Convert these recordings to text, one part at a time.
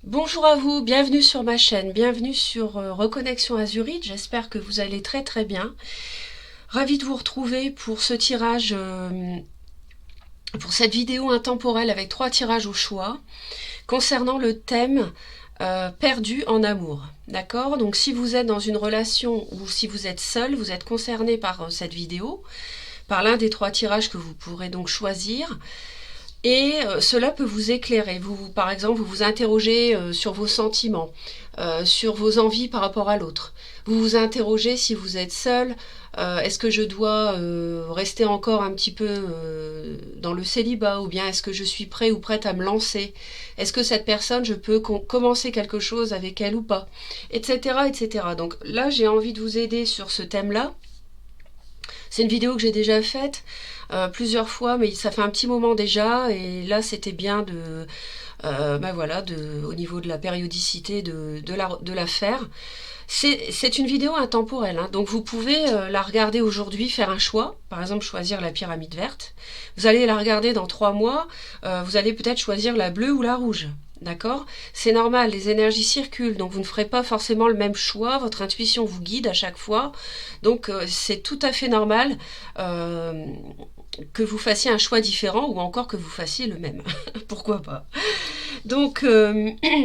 Bonjour à vous, bienvenue sur ma chaîne, bienvenue sur Reconnexion Azurite, j'espère que vous allez très très bien. Ravie de vous retrouver pour ce tirage, pour cette vidéo intemporelle avec 3 tirages au choix concernant le thème perdu en amour. D'accord? Donc si vous êtes dans une relation ou si vous êtes seul, vous êtes concerné par cette vidéo, par l'un des 3 tirages que vous pourrez donc choisir. Et cela peut vous éclairer. Par exemple, vous vous interrogez sur vos sentiments, sur vos envies par rapport à l'autre. Vous vous interrogez si vous êtes seul. Est-ce que je dois rester encore un petit peu dans le célibat, ou bien est-ce que je suis prêt ou prête à me lancer? Est-ce que cette personne, je peux commencer quelque chose avec elle ou pas? Etc. etc. Donc là, j'ai envie de vous aider sur ce thème-là. C'est une vidéo que j'ai déjà faite plusieurs fois, mais ça fait un petit moment déjà, et là c'était bien de, voilà, au niveau de la périodicité de la faire. C'est une vidéo intemporelle, hein, donc vous pouvez la regarder aujourd'hui, faire un choix, par exemple choisir la pyramide verte. Vous allez la regarder dans 3 mois, vous allez peut-être choisir la bleue ou la rouge. D'accord? C'est normal, les énergies circulent, donc vous ne ferez pas forcément le même choix, votre intuition vous guide à chaque fois, donc c'est tout à fait normal que vous fassiez un choix différent ou encore que vous fassiez le même. Pourquoi pas? Donc, je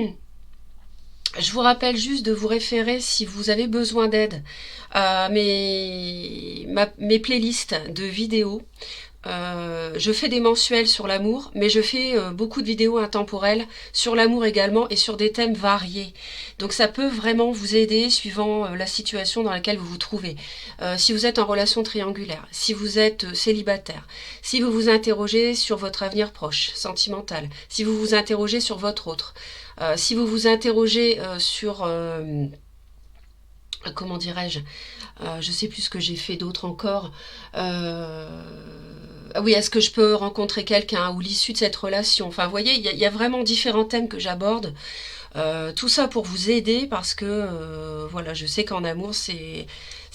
vous rappelle juste de vous référer, si vous avez besoin d'aide, à mes playlists de vidéos. Je fais des mensuels sur l'amour, mais je fais beaucoup de vidéos intemporelles sur l'amour également et sur des thèmes variés. Donc ça peut vraiment vous aider suivant la situation dans laquelle vous vous trouvez. Si vous êtes en relation triangulaire, si vous êtes célibataire, si vous vous interrogez sur votre avenir proche, sentimental, si vous vous interrogez sur votre autre, si vous vous interrogez sur... comment dirais-je, je sais plus ce que j'ai fait d'autre encore. Ah oui, est-ce que je peux rencontrer quelqu'un ou l'issue de cette relation? Enfin, vous voyez, il y a vraiment différents thèmes que j'aborde. Tout ça pour vous aider parce que, voilà, je sais qu'en amour, c'est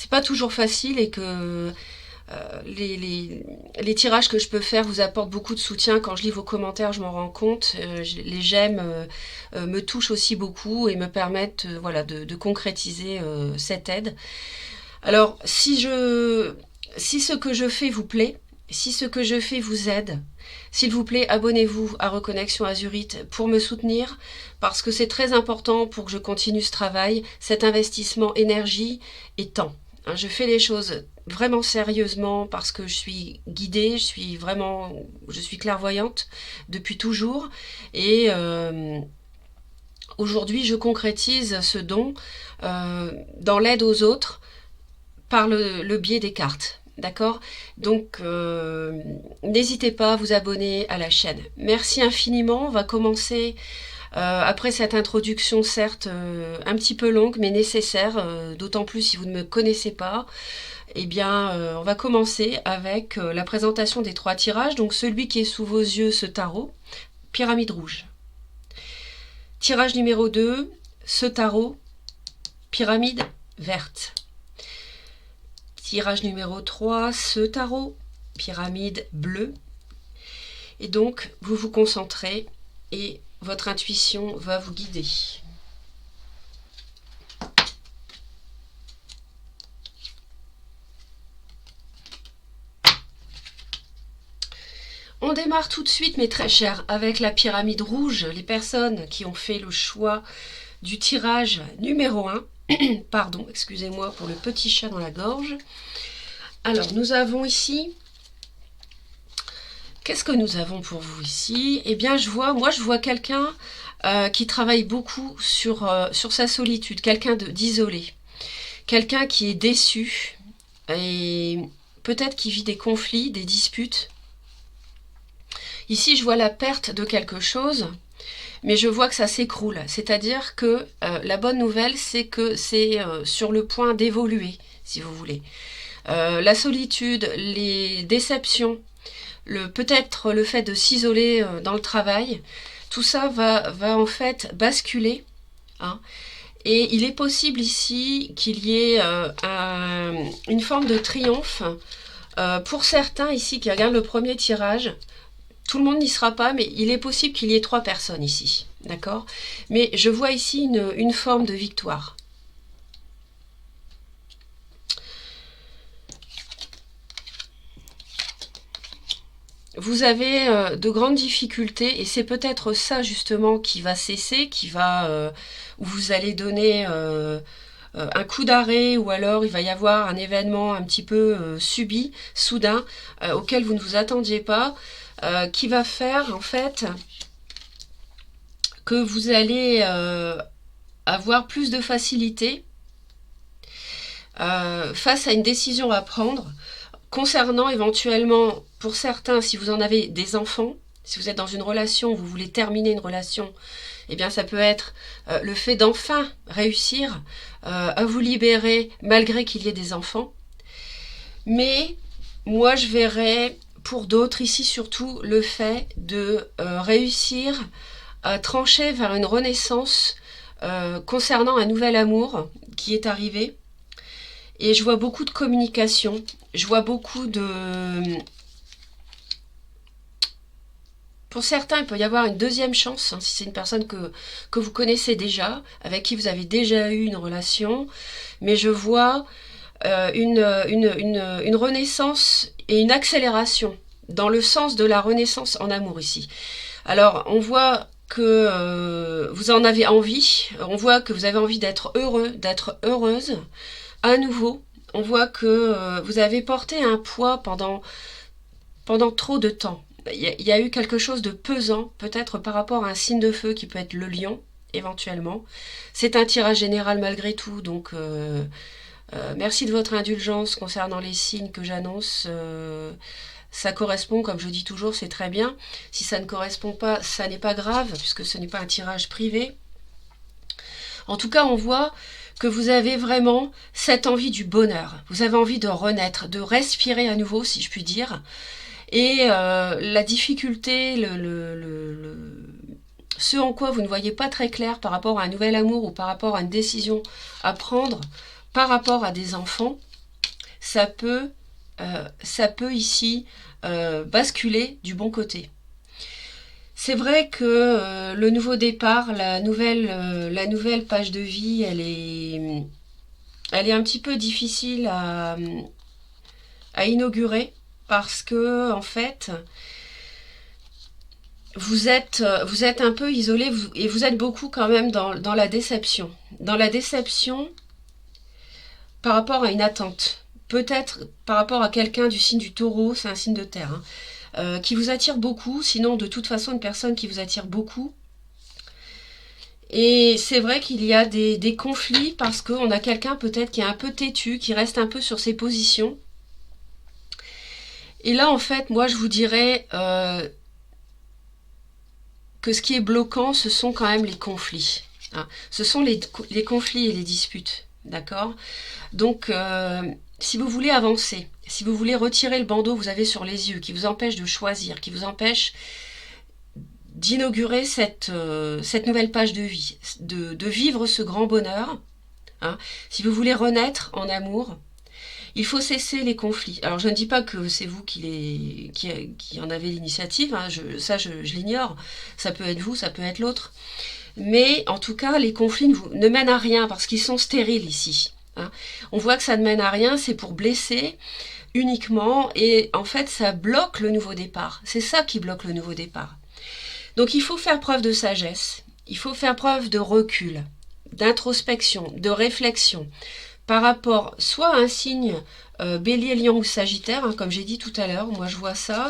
pas toujours facile et que les tirages que je peux faire vous apportent beaucoup de soutien. Quand je lis vos commentaires, je m'en rends compte. Les j'aime me touchent aussi beaucoup et me permettent voilà, de concrétiser cette aide. Alors, si ce que je fais vous plaît, si ce que je fais vous aide, s'il vous plaît, abonnez-vous à Reconnexion Azurite pour me soutenir, parce que c'est très important pour que je continue ce travail, cet investissement énergie et temps. Je fais les choses vraiment sérieusement parce que je suis guidée, je suis clairvoyante depuis toujours, et aujourd'hui je concrétise ce don dans l'aide aux autres par le biais des cartes. D'accord? Donc, n'hésitez pas à vous abonner à la chaîne. Merci infiniment. On va commencer, après cette introduction, certes, un petit peu longue, mais nécessaire, d'autant plus si vous ne me connaissez pas. Eh bien, on va commencer avec la présentation des 3 tirages. Donc, celui qui est sous vos yeux, ce tarot, pyramide rouge. Tirage numéro 2, ce tarot, pyramide verte. Tirage numéro 3, ce tarot, pyramide bleue. Et donc, vous vous concentrez et votre intuition va vous guider. On démarre tout de suite, mes très chers, avec la pyramide rouge. Les personnes qui ont fait le choix du tirage numéro 1. Pardon, excusez-moi pour le petit chat dans la gorge. Alors, nous avons ici... Qu'est-ce que nous avons pour vous ici? Eh bien, je vois quelqu'un qui travaille beaucoup sur sa solitude, quelqu'un d'isolé, quelqu'un qui est déçu et peut-être qui vit des conflits, des disputes. Ici, je vois la perte de quelque chose, mais je vois que ça s'écroule. C'est-à-dire que la bonne nouvelle, c'est que c'est sur le point d'évoluer, si vous voulez. La solitude, les déceptions, peut-être le fait de s'isoler dans le travail, tout ça va en fait basculer. Hein, et il est possible ici qu'il y ait une forme de triomphe. Pour certains ici qui regardent le premier tirage, tout le monde n'y sera pas, mais il est possible qu'il y ait 3 personnes ici. d'accord? Mais je vois ici une forme de victoire. Vous avez de grandes difficultés et c'est peut-être ça justement qui va cesser, où vous allez donner un coup d'arrêt ou alors il va y avoir un événement un petit peu subi, soudain, auquel vous ne vous attendiez pas, qui va faire en fait que vous allez avoir plus de facilité face à une décision à prendre concernant éventuellement, pour certains, si vous en avez des enfants, si vous êtes dans une relation, vous voulez terminer une relation, eh bien ça peut être le fait d'enfin réussir à vous libérer malgré qu'il y ait des enfants. Mais moi je verrais pour d'autres ici surtout le fait de réussir à trancher vers une renaissance concernant un nouvel amour qui est arrivé. Et je vois beaucoup de communication, je vois beaucoup de... Pour certains, il peut y avoir une deuxième chance, hein, si c'est une personne que vous connaissez déjà, avec qui vous avez déjà eu une relation. Mais je vois une renaissance et une accélération dans le sens de la renaissance en amour ici. Alors, on voit que vous en avez envie, on voit que vous avez envie d'être heureux, d'être heureuse. À nouveau, on voit que vous avez porté un poids pendant trop de temps. Il y a eu quelque chose de pesant, peut-être par rapport à un signe de feu qui peut être le lion, éventuellement. C'est un tirage général malgré tout, donc merci de votre indulgence concernant les signes que j'annonce. Ça correspond, comme je dis toujours, c'est très bien. Si ça ne correspond pas, ça n'est pas grave, puisque ce n'est pas un tirage privé. En tout cas, on voit que vous avez vraiment cette envie du bonheur. Vous avez envie de renaître, de respirer à nouveau, si je puis dire. Et la difficulté, ce en quoi vous ne voyez pas très clair par rapport à un nouvel amour ou par rapport à une décision à prendre, par rapport à des enfants, ça peut ici basculer du bon côté. C'est vrai que le nouveau départ, la nouvelle page de vie, elle est un petit peu difficile à inaugurer parce que en fait vous êtes un peu isolé et vous êtes beaucoup quand même dans la déception. Dans la déception par rapport à une attente. Peut-être par rapport à quelqu'un du signe du taureau, c'est un signe de terre, hein, qui vous attire beaucoup, sinon de toute façon une personne qui vous attire beaucoup. Et c'est vrai qu'il y a des conflits parce qu'on a quelqu'un peut-être qui est un peu têtu, qui reste un peu sur ses positions. Et là en fait, moi je vous dirais que ce qui est bloquant, ce sont quand même les conflits. Hein. Ce sont les conflits et les disputes, d'accord ? Donc, si vous voulez avancer, si vous voulez retirer le bandeau que vous avez sur les yeux, qui vous empêche de choisir, qui vous empêche d'inaugurer cette nouvelle page de vie, de vivre ce grand bonheur, hein, si vous voulez renaître en amour, il faut cesser les conflits. Alors je ne dis pas que c'est vous qui en avez l'initiative, hein, je l'ignore, ça peut être vous, ça peut être l'autre, mais en tout cas les conflits ne mènent à rien parce qu'ils sont stériles ici. Hein. On voit que ça ne mène à rien, c'est pour blesser uniquement et en fait ça bloque le nouveau départ. C'est ça qui bloque le nouveau départ. Donc il faut faire preuve de sagesse, il faut faire preuve de recul, d'introspection, de réflexion par rapport soit à un signe bélier, lion ou sagittaire, hein, comme j'ai dit tout à l'heure, moi je vois ça.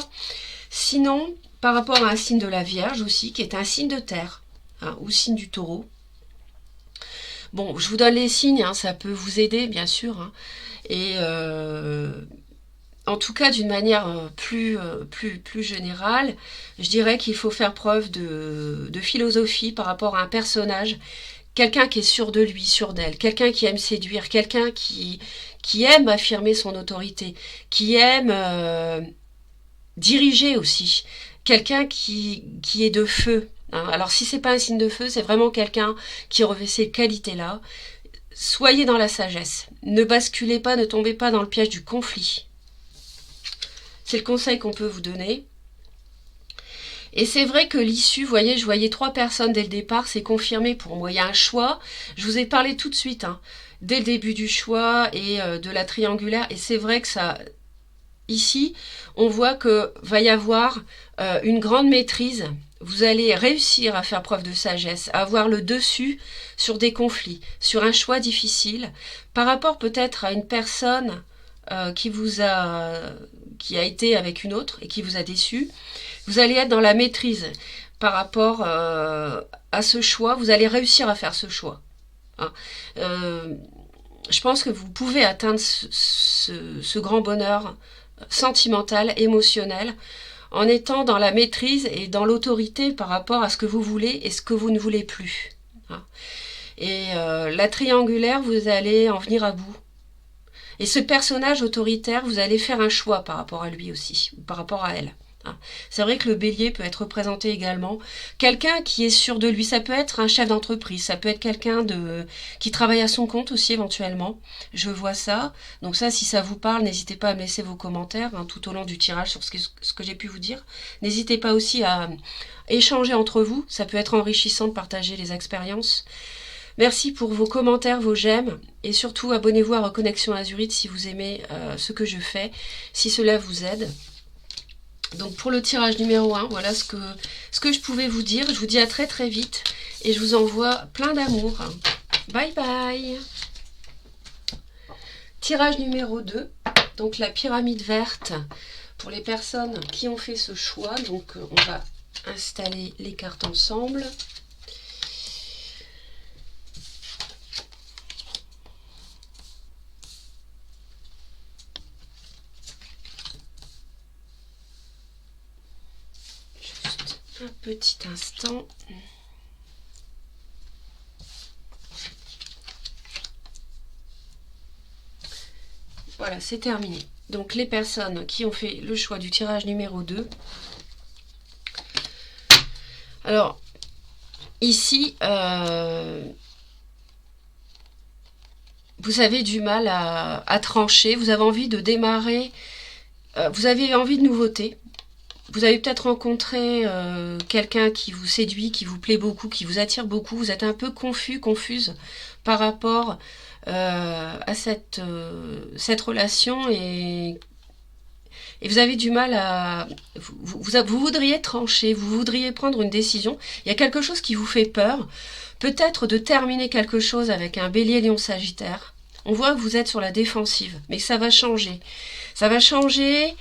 Sinon, par rapport à un signe de la Vierge aussi, qui est un signe de terre, hein, ou signe du taureau. Bon, je vous donne les signes, hein, ça peut vous aider bien sûr. Hein, et en tout cas, d'une manière plus générale, je dirais qu'il faut faire preuve de philosophie par rapport à un personnage. Quelqu'un qui est sûr de lui, sûr d'elle, quelqu'un qui aime séduire, quelqu'un qui aime affirmer son autorité, qui aime diriger aussi, quelqu'un qui est de feu. Hein. Alors si c'est pas un signe de feu, c'est vraiment quelqu'un qui revêt ces qualités-là. Soyez dans la sagesse, ne basculez pas, ne tombez pas dans le piège du conflit. C'est le conseil qu'on peut vous donner. Et c'est vrai que l'issue, vous voyez, je voyais 3 personnes dès le départ, c'est confirmé pour moi. Il y a un choix, je vous ai parlé tout de suite, hein, dès le début du choix et de la triangulaire. Et c'est vrai que ça, ici, on voit que va y avoir une grande maîtrise. Vous allez réussir à faire preuve de sagesse, à avoir le dessus sur des conflits, sur un choix difficile, par rapport peut-être à une personne qui a été avec une autre et qui vous a déçu. Vous allez être dans la maîtrise par rapport à ce choix. Vous allez réussir à faire ce choix. Hein. Je pense que vous pouvez atteindre ce grand bonheur sentimental, émotionnel, en étant dans la maîtrise et dans l'autorité par rapport à ce que vous voulez et ce que vous ne voulez plus. Hein. Et la triangulaire, vous allez en venir à bout. Et ce personnage autoritaire, vous allez faire un choix par rapport à lui aussi, ou par rapport à elle. C'est vrai que le bélier peut être représenté également. Quelqu'un qui est sûr de lui, ça peut être un chef d'entreprise, ça peut être quelqu'un qui travaille à son compte aussi éventuellement. Je vois ça. Donc ça, si ça vous parle, n'hésitez pas à me laisser vos commentaires tout au long du tirage sur ce que j'ai pu vous dire. N'hésitez pas aussi à échanger entre vous, ça peut être enrichissant de partager les expériences. Merci pour vos commentaires, vos j'aime, et surtout abonnez-vous à Reconnexion Azurite si vous aimez ce que je fais, si cela vous aide. Donc pour le tirage numéro 1, voilà ce que je pouvais vous dire. Je vous dis à très très vite et je vous envoie plein d'amour. Bye bye. Tirage numéro 2, donc la pyramide verte pour les personnes qui ont fait ce choix. Donc on va installer les cartes ensemble. Un petit instant. Voilà, c'est terminé. Donc les personnes qui ont fait le choix du tirage numéro 2. Alors, ici, vous avez du mal à trancher, vous avez envie de démarrer, vous avez envie de nouveautés. Vous avez peut-être rencontré quelqu'un qui vous séduit, qui vous plaît beaucoup, qui vous attire beaucoup. Vous êtes un peu confus, confuse par rapport à cette relation et vous avez du mal à... Vous voudriez trancher, vous voudriez prendre une décision. Il y a quelque chose qui vous fait peur. Peut-être de terminer quelque chose avec un bélier, lion, sagittaire. On voit que vous êtes sur la défensive, mais ça va changer. Ça va changer...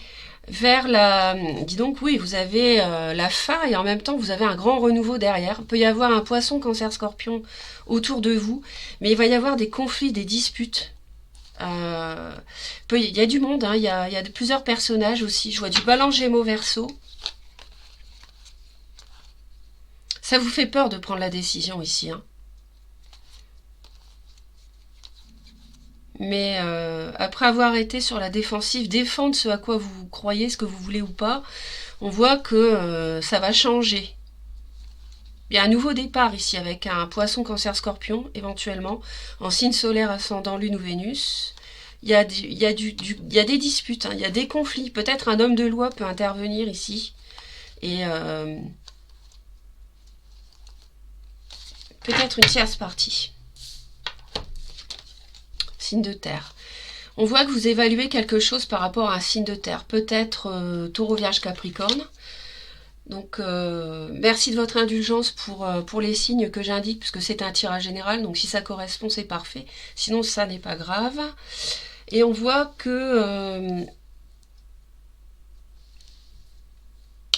vers la... Dis donc, oui, vous avez la fin et en même temps, vous avez un grand renouveau derrière. Il peut y avoir un poisson, cancer, scorpion autour de vous, mais il va y avoir des conflits, des disputes. Il y a du monde, hein, il y a plusieurs personnages aussi. Je vois du balance, gémeaux, verseau. Ça vous fait peur de prendre la décision ici, hein. Mais après avoir été sur la défensive, défendre ce à quoi vous croyez, ce que vous voulez ou pas, on voit que ça va changer. Il y a un nouveau départ ici avec un poisson, cancer, scorpion, éventuellement, en signe solaire, ascendant, lune ou Vénus. Il y a des disputes, hein, il y a des conflits. Peut-être un homme de loi peut intervenir ici. Et peut-être une tierce partie. Signe de terre. On voit que vous évaluez quelque chose par rapport à un signe de terre. Peut-être Taureau, Vierge, Capricorne. Donc, merci de votre indulgence pour les signes que j'indique, puisque c'est un tirage général. Donc, si ça correspond, c'est parfait. Sinon, ça n'est pas grave. Et on voit que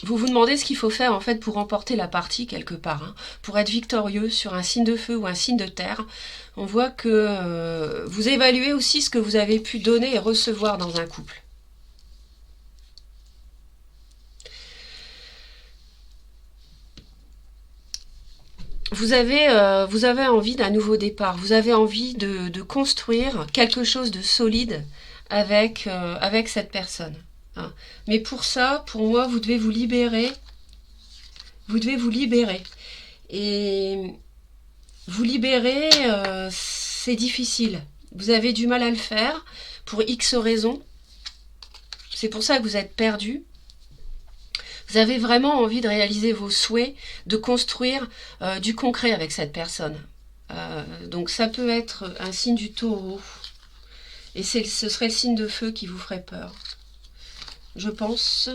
vous vous demandez ce qu'il faut faire en fait pour remporter la partie quelque part, hein, pour être victorieux sur un signe de feu ou un signe de terre. On voit que vous évaluez aussi ce que vous avez pu donner et recevoir dans un couple. Vous avez envie d'un nouveau départ, vous avez envie de construire quelque chose de solide avec cette personne. Hein. Mais pour ça, pour moi, vous devez vous libérer. Vous devez vous libérer. Et vous libérer, c'est difficile. Vous avez du mal à le faire pour X raisons. C'est pour ça que vous êtes perdu. Vous avez vraiment envie de réaliser vos souhaits, de construire du concret avec cette personne. Donc ça peut être un signe du taureau. Et ce serait le signe de feu qui vous ferait peur, je pense.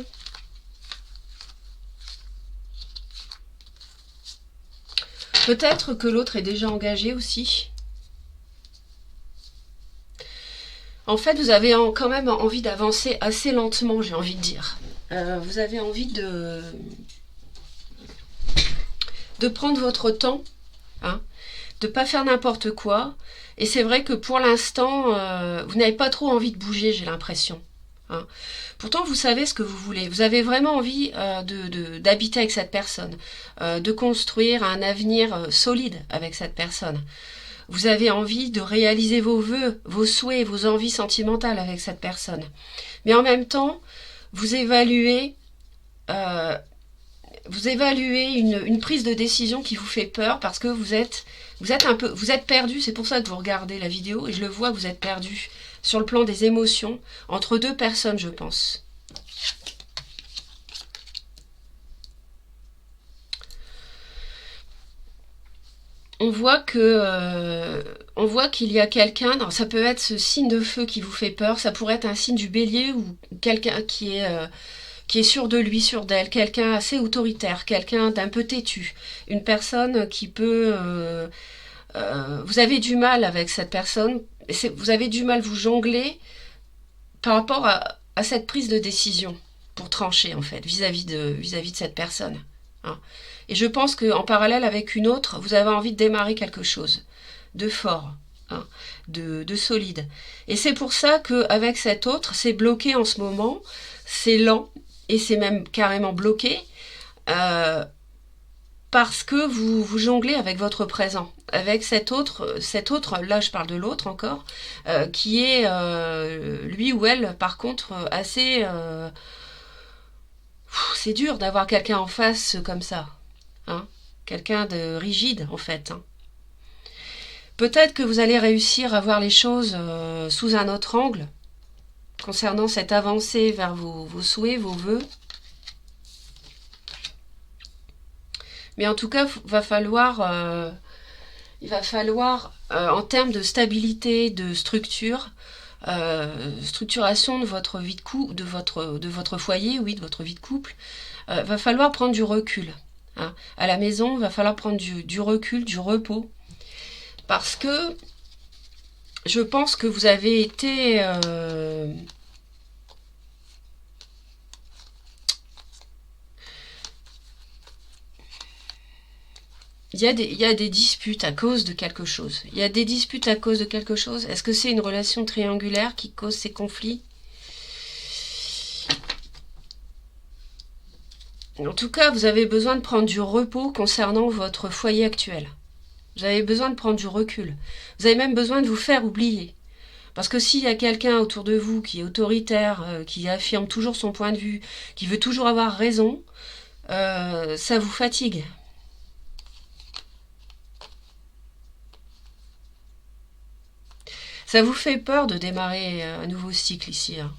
Peut-être que l'autre est déjà engagé aussi. En fait, vous avez quand même envie d'avancer assez lentement, j'ai envie de dire. Vous avez envie de prendre votre temps, hein, de ne pas faire n'importe quoi. Et c'est vrai que pour l'instant, vous n'avez pas trop envie de bouger, j'ai l'impression. Hein. Pourtant, vous savez ce que vous voulez. Vous avez vraiment envie d'habiter avec cette personne, de construire un avenir solide avec cette personne. Vous avez envie de réaliser vos vœux, vos souhaits, vos envies sentimentales avec cette personne. Mais en même temps, vous évaluez une prise de décision qui vous fait peur parce que vous êtes perdu. C'est pour ça que vous regardez la vidéo et je le vois, vous êtes perdu sur le plan des émotions entre deux personnes, je pense. On voit qu'il y a quelqu'un, ça peut être ce signe de feu qui vous fait peur, ça pourrait être un signe du bélier ou quelqu'un qui est sûr de lui, sûr d'elle, quelqu'un assez autoritaire, quelqu'un d'un peu têtu, une personne qui peut... vous avez du mal avec cette personne, vous avez du mal, vous jongler par rapport à cette prise de décision pour trancher en fait, vis-à-vis de cette personne. Hein. Et je pense qu'en parallèle avec une autre, vous avez envie de démarrer quelque chose de fort, hein, de solide. Et c'est pour ça qu'avec cette autre, c'est bloqué en ce moment, c'est lent, et c'est même carrément bloqué, parce que vous jonglez avec votre présent, avec cet autre, là je parle de l'autre encore, qui est lui ou elle, par contre, assez... c'est dur d'avoir quelqu'un en face comme ça. Hein, quelqu'un de rigide en fait. Hein. Peut-être que vous allez réussir à voir les choses sous un autre angle concernant cette avancée vers vos souhaits, vos vœux. Mais en tout cas, il va falloir en termes de stabilité, de structure, structuration de votre vie de couple, de votre foyer, oui, de votre vie de couple, va falloir prendre du recul. Hein. À la maison, il va falloir prendre du recul, du repos, parce que je pense que vous avez été... Il y a des disputes à cause de quelque chose. Il y a des disputes à cause de quelque chose. Est-ce que c'est une relation triangulaire qui cause ces conflits ? En tout cas, vous avez besoin de prendre du repos concernant votre foyer actuel. Vous avez besoin de prendre du recul. Vous avez même besoin de vous faire oublier. Parce que s'il y a quelqu'un autour de vous qui est autoritaire, qui affirme toujours son point de vue, qui veut toujours avoir raison, ça vous fatigue. Ça vous fait peur de démarrer un nouveau cycle ici. Hein.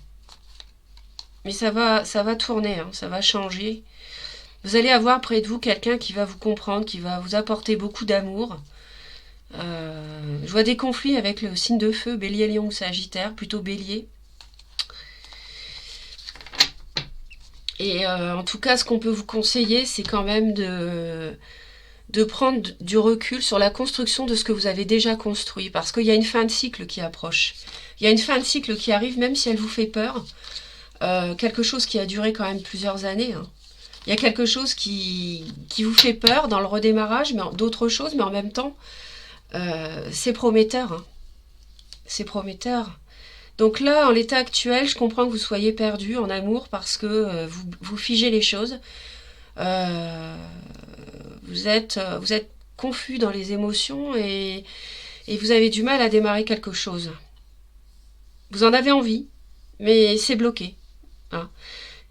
Mais ça va tourner, hein, ça va changer. Vous allez avoir près de vous quelqu'un qui va vous comprendre, qui va vous apporter beaucoup d'amour. Je vois des conflits avec le signe de feu, bélier, lion ou sagittaire, plutôt bélier. Et en tout cas, ce qu'on peut vous conseiller, c'est quand même de prendre du recul sur la construction de ce que vous avez déjà construit, parce qu'il y a une fin de cycle qui approche. Il y a une fin de cycle qui arrive, même si elle vous fait peur. Quelque chose qui a duré quand même plusieurs années. Hein. Il y a quelque chose qui vous fait peur dans le redémarrage, mais d'autres choses, mais en même temps, c'est prometteur. Hein. C'est prometteur. Donc là, en l'état actuel, je comprends que vous soyez perdu en amour parce que vous figez les choses. Vous êtes confus dans les émotions et vous avez du mal à démarrer quelque chose. Vous en avez envie, mais c'est bloqué. Hein.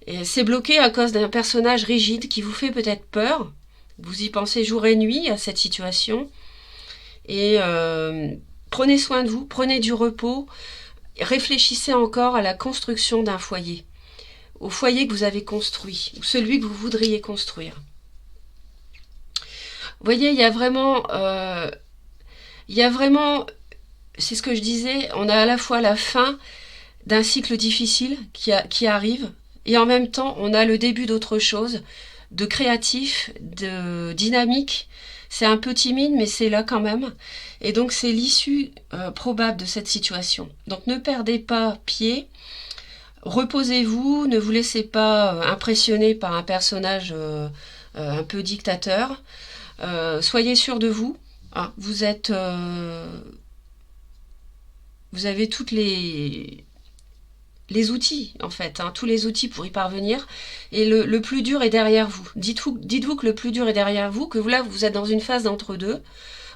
Et c'est bloqué à cause d'un personnage rigide qui vous fait peut-être peur. Vous y pensez jour et nuit à cette situation. Et prenez soin de vous, prenez du repos, réfléchissez encore à la construction d'un foyer au foyer que vous avez construit, ou celui que vous voudriez construire. Vous voyez, il y a vraiment, c'est ce que je disais, on a à la fois la fin d'un cycle difficile qui arrive, et en même temps, on a le début d'autre chose, de créatif, de dynamique. C'est un peu timide, mais c'est là quand même. Et donc, c'est l'issue probable de cette situation. Donc, ne perdez pas pied. Reposez-vous, ne vous laissez pas impressionner par un personnage un peu dictateur. Soyez sûr de vous. Hein, vous avez toutes les outils, en fait, hein, tous les outils pour y parvenir. Et le plus dur est derrière vous. Dites-vous que le plus dur est derrière vous, que là, vous êtes dans une phase d'entre-deux,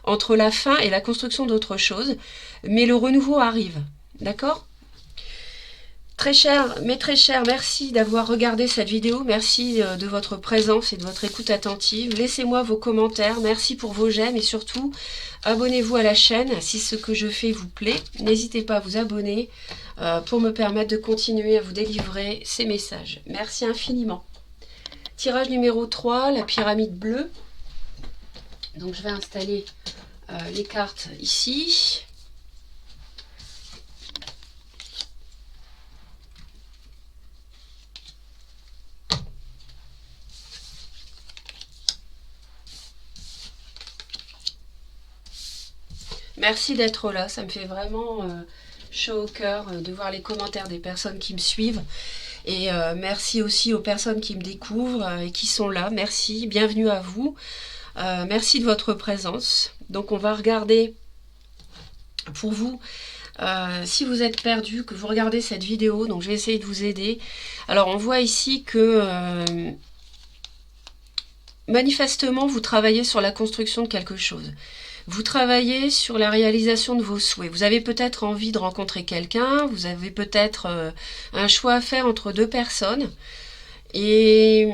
entre la fin et la construction d'autre chose. Mais le renouveau arrive. D'accord ? Très cher, merci d'avoir regardé cette vidéo. Merci de votre présence et de votre écoute attentive. Laissez-moi vos commentaires. Merci pour vos j'aime et surtout, abonnez-vous à la chaîne si ce que je fais vous plaît. N'hésitez pas à vous abonner pour me permettre de continuer à vous délivrer ces messages. Merci infiniment. Tirage numéro 3, la pyramide bleue. Donc je vais installer les cartes ici. Merci d'être là, ça me fait vraiment chaud au cœur de voir les commentaires des personnes qui me suivent. Et merci aussi aux personnes qui me découvrent et qui sont là. Merci, bienvenue à vous. Merci de votre présence. Donc on va regarder pour vous, si vous êtes perdu, que vous regardez cette vidéo. Donc je vais essayer de vous aider. Alors on voit ici que manifestement vous travaillez sur la construction de quelque chose. Vous travaillez sur la réalisation de vos souhaits. Vous avez peut-être envie de rencontrer quelqu'un, vous avez peut-être un choix à faire entre deux personnes. Et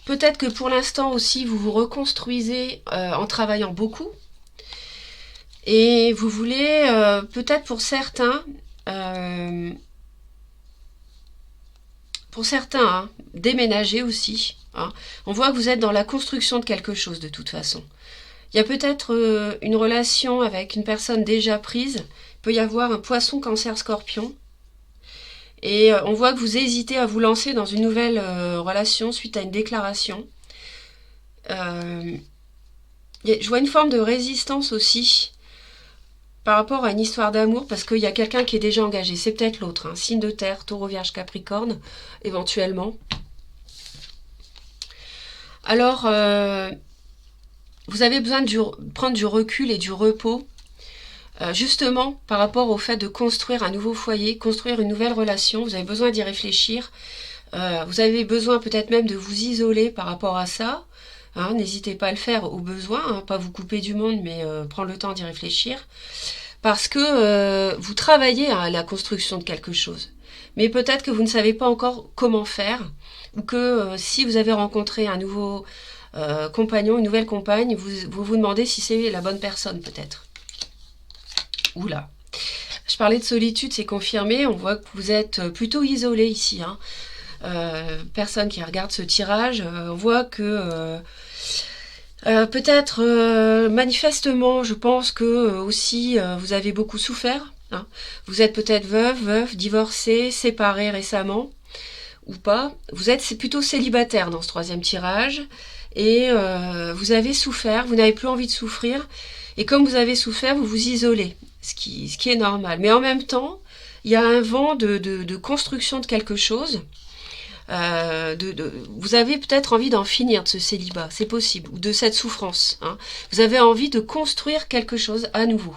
peut-être que pour l'instant aussi, vous vous reconstruisez en travaillant beaucoup. Et vous voulez, peut-être pour certains, déménager aussi. Hein. On voit que vous êtes dans la construction de quelque chose de toute façon. Il y a peut-être une relation avec une personne déjà prise. Il peut y avoir un poisson, cancer, scorpion. Et on voit que vous hésitez à vous lancer dans une nouvelle relation suite à une déclaration. Je vois une forme de résistance aussi par rapport à une histoire d'amour, parce qu'il y a quelqu'un qui est déjà engagé. C'est peut-être l'autre, hein. Signe de terre, taureau, vierge, capricorne, éventuellement. Alors, vous avez besoin de prendre du recul et du repos, justement par rapport au fait de construire un nouveau foyer, construire une nouvelle relation. Vous avez besoin d'y réfléchir. Vous avez besoin peut-être même de vous isoler par rapport à ça. Hein, n'hésitez pas à le faire au besoin, hein, pas vous couper du monde, mais prendre le temps d'y réfléchir. Parce que vous travaillez à la construction de quelque chose. Mais peut-être que vous ne savez pas encore comment faire, ou que si vous avez rencontré un nouveau compagnon, une nouvelle compagne, vous demandez si c'est la bonne personne peut-être. Oula. Je parlais de solitude, c'est confirmé. On voit que vous êtes plutôt isolé ici. Hein. Personne qui regarde ce tirage. On voit que peut-être manifestement, je pense que aussi vous avez beaucoup souffert. Hein. Vous êtes peut-être veuf, divorcé, séparé récemment ou pas. Vous êtes plutôt célibataire dans ce troisième tirage. Et vous avez souffert, vous n'avez plus envie de souffrir, et comme vous avez souffert, vous vous isolez, ce qui est normal. Mais en même temps, il y a un vent de construction de quelque chose. Vous avez peut-être envie d'en finir de ce célibat, c'est possible, ou de cette souffrance. Hein. Vous avez envie de construire quelque chose à nouveau.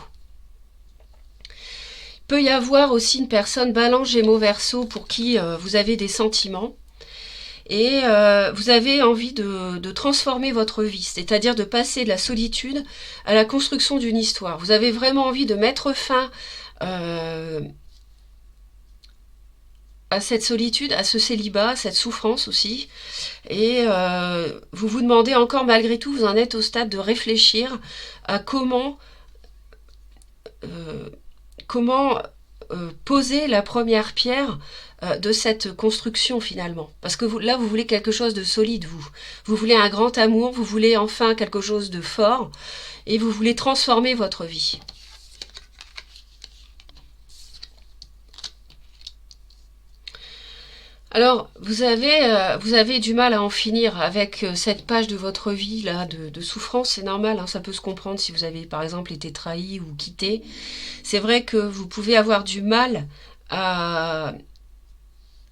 Il peut y avoir aussi une personne Balance, Gémeaux, Verseau pour qui vous avez des sentiments. Et vous avez envie de transformer votre vie, c'est-à-dire de passer de la solitude à la construction d'une histoire. Vous avez vraiment envie de mettre fin à cette solitude, à ce célibat, à cette souffrance aussi. Et vous vous demandez encore, malgré tout, vous en êtes au stade de réfléchir à comment poser la première pierre de cette construction finalement. Parce que là, vous voulez quelque chose de solide, vous. Vous voulez un grand amour, vous voulez enfin quelque chose de fort, et vous voulez transformer votre vie. Alors, vous avez du mal à en finir avec cette page de votre vie là de souffrance, c'est normal, hein, ça peut se comprendre si vous avez par exemple été trahi ou quitté. C'est vrai que vous pouvez avoir du mal à,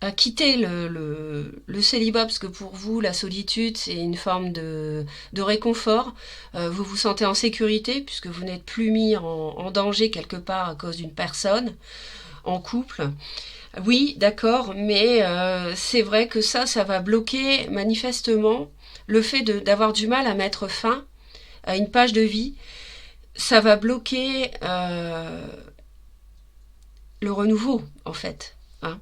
à quitter le célibat, parce que pour vous, la solitude, c'est une forme de réconfort. Vous vous sentez en sécurité, puisque vous n'êtes plus mis en danger quelque part à cause d'une personne en couple. Oui, d'accord, mais c'est vrai que ça va bloquer manifestement le fait d'avoir du mal à mettre fin à une page de vie. Ça va bloquer le renouveau, en fait. Hein.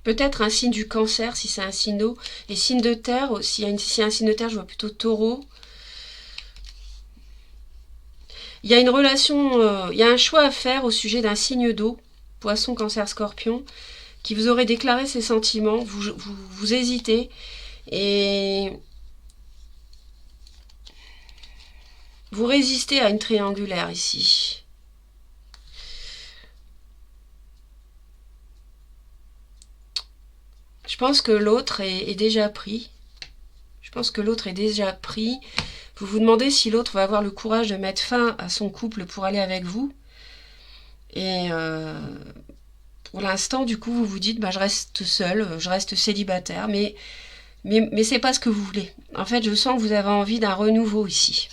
Peut-être un signe du cancer si c'est un signe d'eau. Et signe de terre, si c'est un signe de terre, je vois plutôt taureau. Il y a une relation, il y a un choix à faire au sujet d'un signe d'eau, poisson, cancer, scorpion, qui vous aurait déclaré ses sentiments, vous hésitez, et vous résistez à une triangulaire ici. Je pense que l'autre est déjà pris. Je pense que l'autre est déjà pris. Vous vous demandez si l'autre va avoir le courage de mettre fin à son couple pour aller avec vous. Et pour l'instant, du coup, vous vous dites, bah, je reste seule, je reste célibataire, mais c'est pas ce que vous voulez. En fait, je sens que vous avez envie d'un renouveau ici.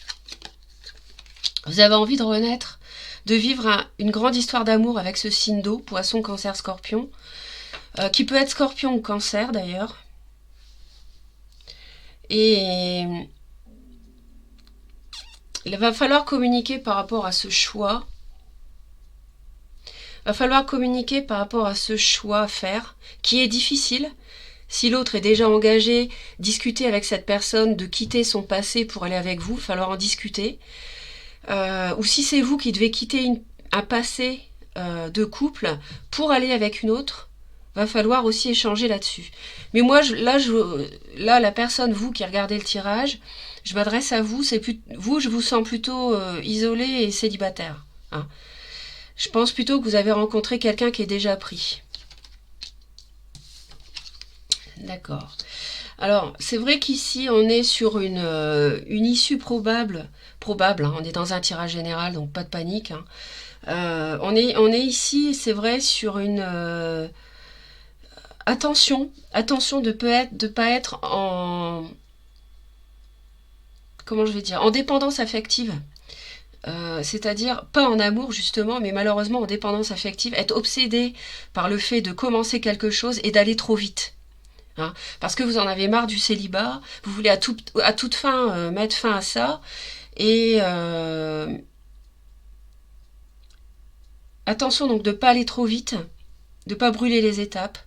Vous avez envie de renaître, de vivre une grande histoire d'amour avec ce signe d'eau, poisson, cancer, scorpion, qui peut être scorpion ou cancer d'ailleurs. Et il va falloir communiquer par rapport à ce choix. Il va falloir communiquer par rapport à ce choix à faire, qui est difficile. Si l'autre est déjà engagé, discuter avec cette personne de quitter son passé pour aller avec vous, il va falloir en discuter. Ou si c'est vous qui devez quitter un passé de couple pour aller avec une autre, va falloir aussi échanger là-dessus. Mais moi, là, la personne, vous qui regardez le tirage, je m'adresse à vous, vous, je vous sens plutôt isolé et célibataire. Hein. Je pense plutôt que vous avez rencontré quelqu'un qui est déjà pris. D'accord. Alors, c'est vrai qu'ici, on est sur une issue probable, hein, on est dans un tirage général, donc pas de panique. Hein. On est ici, c'est vrai, sur une... attention de ne pas être en... Comment je vais dire, en dépendance affective. C'est-à-dire pas en amour justement, mais malheureusement en dépendance affective, être obsédé par le fait de commencer quelque chose et d'aller trop vite. Hein, parce que vous en avez marre du célibat, vous voulez à toute fin mettre fin à ça, et attention donc de ne pas aller trop vite, de ne pas brûler les étapes.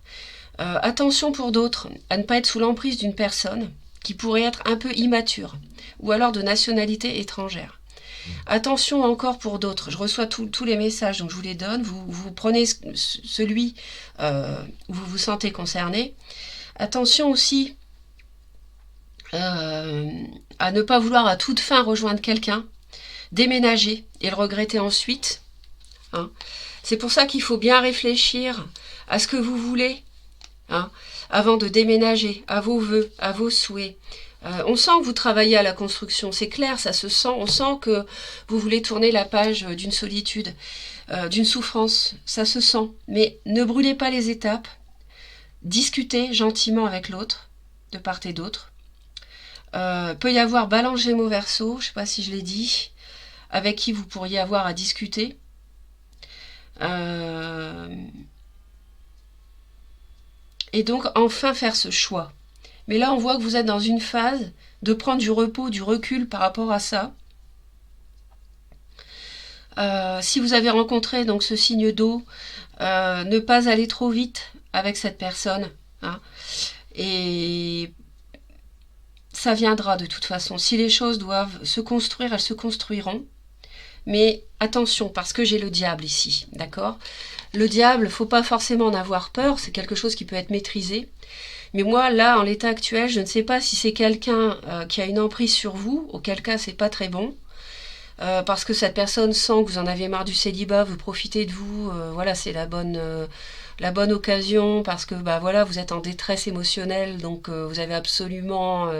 Attention pour d'autres à ne pas être sous l'emprise d'une personne qui pourrait être un peu immature, ou alors de nationalité étrangère. Attention encore pour d'autres, je reçois tous les messages, donc je vous les donne, vous prenez celui où vous vous sentez concerné. Attention aussi à ne pas vouloir à toute fin rejoindre quelqu'un, déménager et le regretter ensuite. Hein. C'est pour ça qu'il faut bien réfléchir à ce que vous voulez, hein, avant de déménager, à vos vœux, à vos souhaits. On sent que vous travaillez à la construction, c'est clair, ça se sent. On sent que vous voulez tourner la page d'une solitude, d'une souffrance, ça se sent. Mais ne brûlez pas les étapes. Discutez gentiment avec l'autre, de part et d'autre. Peut y avoir Balance Gémeaux Verseau, je ne sais pas si je l'ai dit, avec qui vous pourriez avoir à discuter. Et donc enfin faire ce choix. Mais là on voit que vous êtes dans une phase de prendre du repos, du recul par rapport à ça. Si vous avez rencontré donc ce signe d'eau, ne pas aller trop vite avec cette personne. Hein, et ça viendra de toute façon. Si les choses doivent se construire, elles se construiront. Mais attention, parce que j'ai le diable ici, d'accord? Le diable, faut pas forcément en avoir peur, c'est quelque chose qui peut être maîtrisé. Mais moi, là, en l'état actuel, je ne sais pas si c'est quelqu'un qui a une emprise sur vous, auquel cas c'est pas très bon. Parce que cette personne sent que vous en avez marre du célibat, vous profitez de vous, voilà, c'est la bonne occasion, parce que bah voilà, vous êtes en détresse émotionnelle, donc vous avez absolument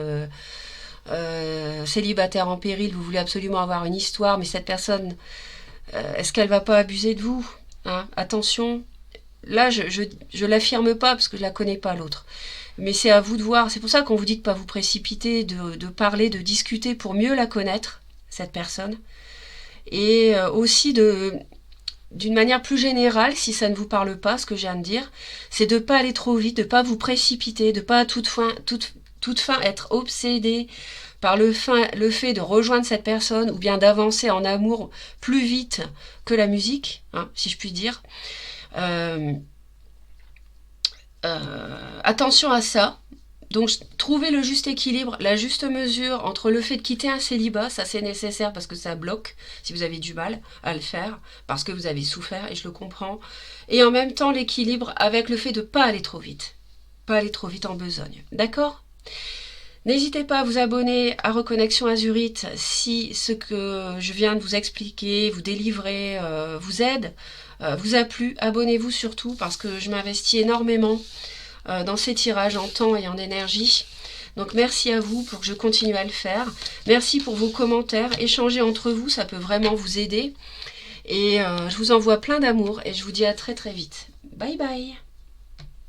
célibataire en péril, vous voulez absolument avoir une histoire, mais cette personne, est-ce qu'elle va pas abuser de vous, hein? Attention, là je l'affirme pas parce que je la connais pas l'autre. Mais c'est à vous de voir, c'est pour ça qu'on vous dit de ne pas vous précipiter, de parler, de discuter pour mieux la connaître, cette personne. Et aussi d'une manière plus générale, si ça ne vous parle pas, ce que je viens de dire, c'est de ne pas aller trop vite, de ne pas vous précipiter, de ne pas à toute fin être obsédé par le fait de rejoindre cette personne ou bien d'avancer en amour plus vite que la musique, hein, si je puis dire. Attention à ça. Donc trouver le juste équilibre, la juste mesure entre le fait de quitter un célibat, ça c'est nécessaire parce que ça bloque si vous avez du mal à le faire, parce que vous avez souffert et je le comprends, et en même temps l'équilibre avec le fait de ne pas aller trop vite en besogne, d'accord? N'hésitez pas à vous abonner à Reconnexion Azurite si ce que je viens de vous expliquer, vous délivrer, vous aide, vous a plu. Abonnez-vous surtout parce que je m'investis énormément dans ces tirages en temps et en énergie. Donc merci à vous pour que je continue à le faire. Merci pour vos commentaires. Échanger entre vous, ça peut vraiment vous aider. Et je vous envoie plein d'amour et je vous dis à très très vite. Bye bye.